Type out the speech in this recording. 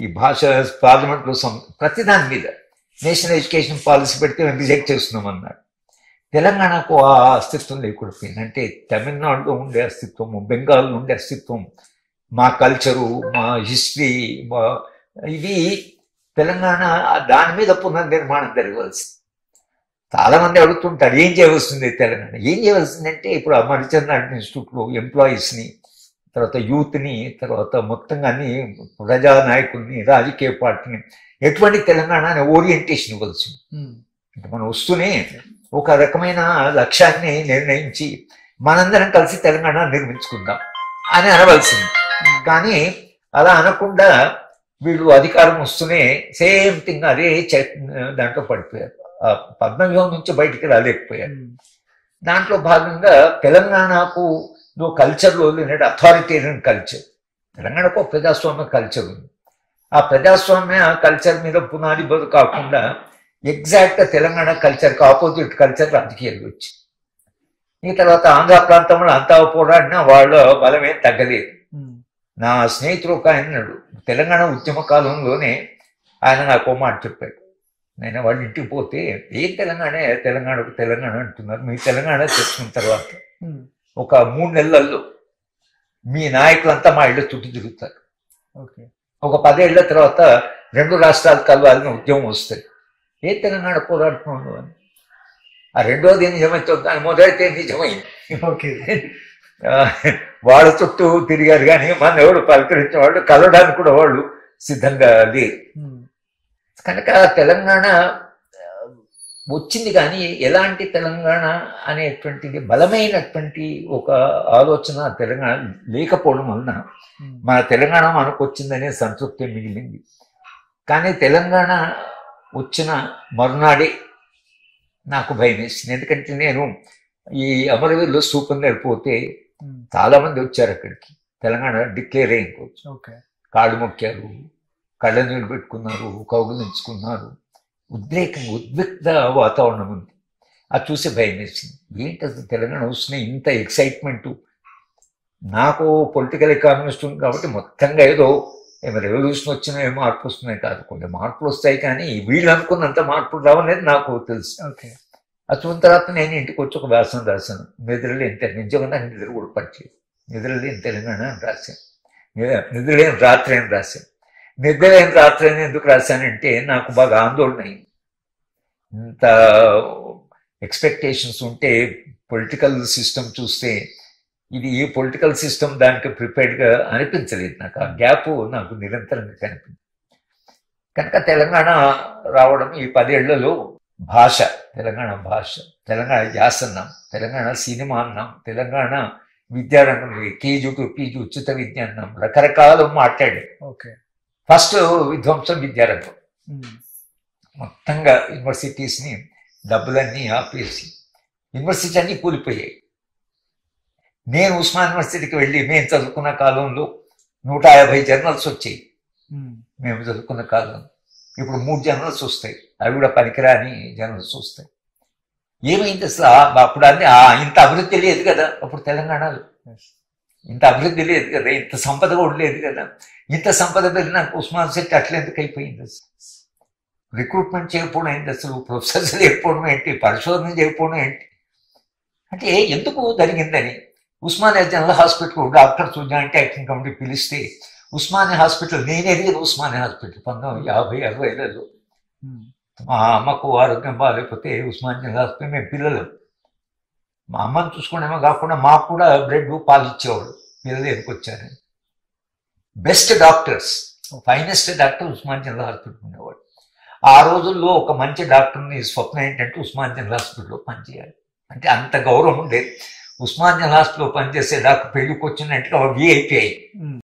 ఈ భాష పార్లమెంట్లో ప్రతి దాని మీద నేషనల్ ఎడ్యుకేషన్ పాలసీ పెడితే మేము రిజెక్ట్ చేస్తున్నాం అన్నాడు. తెలంగాణకు ఆ అస్తిత్వం లేకుండా పోయింది. అంటే తమిళనాడులో ఉండే అస్తిత్వము, బెంగాల్లో ఉండే అస్తిత్వం, మా కల్చరు, మా హిస్టరీ, ఇవి తెలంగాణ దాని మీద పునర్నిర్మాణం జరగవలసింది. చాలా మంది అడుగుతుంటారు ఏం చేయవలసింది తెలంగాణ, ఏం చేయవలసిందంటే ఇప్పుడు మణిచంద్ర ఇన్స్టిట్యూట్లో ఎంప్లాయీస్ని, తర్వాత యూత్ని, తర్వాత మొత్తంగా అన్ని ప్రజానాయకుల్ని, రాజకీయ పార్టీని ఎటువంటి తెలంగాణ అనే ఓరియంటేషన్ ఇవ్వాల్సింది. అంటే మనం వస్తూనే ఒక రకమైన లక్ష్యాన్ని నిర్ణయించి మనందరం కలిసి తెలంగాణ నిర్మించుకుందాం అని అనవలసింది. కానీ అలా అనకుండా వీళ్ళు అధికారం వస్తూనే సేమ్ థింగ్ అదే దాంట్లో పడిపోయారు. ఆ పద్మవ్యూహం నుంచి బయటికి రాలేకపోయారు. దాంట్లో భాగంగా తెలంగాణకు కల్చర్లో లేనట్టు అథారిటేరియన్ కల్చర్, తెలంగాణకు ప్రజాస్వామ్య కల్చర్ ఉంది. ఆ ప్రజాస్వామ్య కల్చర్ మీద పునాది బదులు కాకుండా ఎగ్జాక్ట్ తెలంగాణ కల్చర్కి ఆపోజిట్ కల్చర్ రాజకీయాలు వచ్చి ఈ తర్వాత ఆంధ్ర ప్రాంతంలో అంతా పోరాడినా వాళ్ళ బలమేం తగ్గలేదు. నా స్నేహితుడు ఒక ఆయనడు తెలంగాణ ఉద్యమ కాలంలోనే ఆయన నాకు మాట చెప్పాడు. నేను వాళ్ళ ఇంటికి పోతే ఏం తెలంగాణకు తెలంగాణ అంటున్నారు, మీ తెలంగాణ తెచ్చుకున్న తర్వాత ఒక 3 నెలల్లో మీ నాయకులంతా మా ఇళ్ళ చుట్టూ తిరుగుతారు. ఒక 10 ఏళ్ల తర్వాత 2 రాష్ట్రాలు కలవాలని ఉద్యమం వస్తుంది. ఏ తెలంగాణ పోరాడుతున్నాడు అని. ఆ రెండోది నిజమైతే దాని మొదలైతే నిజమైంది. వాళ్ళ చుట్టూ తిరిగారు కానీ మన ఎవరు పలకరించిన వాళ్ళు కలవడానికి కూడా వాళ్ళు సిద్ధంగా లేరు. కనుక తెలంగాణ వచ్చింది కానీ ఎలాంటి తెలంగాణ అనేటువంటిది బలమైనటువంటి ఒక ఆలోచన తెలంగాణ లేకపోవడం వలన మన తెలంగాణ మనకు వచ్చిందనే సంతృప్తి మిగిలింది. కానీ తెలంగాణ వచ్చిన మరునాడే నాకు భయం వేసింది. ఎందుకంటే నేను ఈ అమరవీరులో స్థూపం వెళ్ళిపోతే చాలా మంది వచ్చారు అక్కడికి, తెలంగాణ డిక్లేర్ అయ్యింది. కాళ్ళు మొక్కారు, కళ్ళ నీళ్ళు పెట్టుకున్నారు, కౌగులించుకున్నారు. ఉద్విగ్న వాతావరణం ఉంది. అది చూసి భయం వేసింది. ఏంటి అసలు తెలంగాణ వస్తున్నాయి ఇంత ఎక్సైట్మెంటు. నాకు పొలిటికల్ ఎకానమిస్ట్ ఉంది కాబట్టి మొత్తంగా ఏదో రెవల్యూషన్ వచ్చినా ఏ మార్పు వస్తున్నాయి కాదు, కొన్ని మార్పులు వస్తాయి కానీ వీళ్ళు అనుకున్నంత మార్పులు రావనేది నాకు తెలుసు. అది చూసిన తర్వాత నేను ఇంటికి వచ్చి ఒక వ్యాసం రాశాను. నిద్రలేని నిజంగా నాకు నిద్ర కూడా పట్టలేదు. నిద్రలేని తెలంగాణ అని రాశాను. నిద్రలేని రాత్రి అని రాశాను. నిద్రలేని రాత్రి అని ఎందుకు రాశానంటే నాకు బాగా ఆందోళన అయింది. ఇంత ఎక్స్పెక్టేషన్స్ ఉంటే పొలిటికల్ సిస్టమ్ చూస్తే ఇది ఏ పొలిటికల్ సిస్టమ్ దానికి ప్రిపేర్డ్గా అనిపించలేదు. నాకు ఆ గ్యాప్ నాకు నిరంతరంగా కనిపించింది. కనుక తెలంగాణ రావడం ఈ 10 ఏళ్లలో భాష, తెలంగాణ భాష, తెలంగాణ యాస అన్నాం, తెలంగాణ సినిమా అన్నాం, తెలంగాణ విద్యారంగం కేజీ టు పీజీ ఉచిత విద్య అన్నాం, రకరకాలు మాట్లాడాం. ఫస్ట్ విధ్వంసం విద్యారంగం. మొత్తంగా యూనివర్సిటీస్ని డబ్బులన్నీ ఆపేసి యూనివర్సిటీ అన్నీ కూలిపోయాయి. నేను ఉస్మాన్ యూనివర్సిటీకి వెళ్ళి మేము చదువుకున్న కాలంలో 150 జర్నల్స్ వచ్చాయి. మేము చదువుకున్న కాలం ఇప్పుడు 3 జర్నల్స్ వస్తాయి. అవి కూడా పనికిరాని జర్నల్స్ వస్తాయి. ఏమైంది అసలు? అప్పుడు అన్నీ ఇంత అభివృద్ధి లేదు కదా, అప్పుడు తెలంగాణలో ఇంత అభివృద్ధి లేదు కదా, ఇంత సంపద కూడా లేదు కదా. ఇంత సంపద పెరిగినాక ఉస్మాన్ యూనివర్సిటీ అట్లా ఎందుకు అయిపోయింది అసలు? రిక్రూట్మెంట్ చేయకపోవడం ఏంటి అసలు? ప్రొఫెసర్స్ లేకపోవడం ఏంటి? పరిశోధన చేయకపోవడం ఏంటి? అంటే ఎందుకు జరిగిందని Osmania general hospital doctors joint action committee పిలిస్తే ఉస్మానియా హాస్పిటల్, నేను ఎదిగిన ఉస్మానియా హాస్పిటల్ 1950-60లలో మా అమ్మకు ఆరోగ్యం బాగాలేకపోతే ఉస్మానియా జనరల్ హాస్పిటల్ మేము పిల్లలు మా అమ్మని చూసుకోవడమో కాకుండా మాకు కూడా బ్రెడ్ పాలు ఇచ్చేవాడు పిల్లలు ఎదుకొచ్చారని. Best doctors, finest doctor Osmania general hospital ఉండేవాడు. ఆ రోజుల్లో ఒక మంచి డాక్టర్ని స్వప్నం ఏంటంటే ఉస్మానియా జనరల్ హాస్పిటల్లో పనిచేయాలి. అంటే అంత గౌరవం ఉండేది. ఉస్మానియా హాస్పిటల్లో పనిచేసే డాక్టర్ పెళ్లికి వచ్చినట్టుగా విఐపి అయ్యి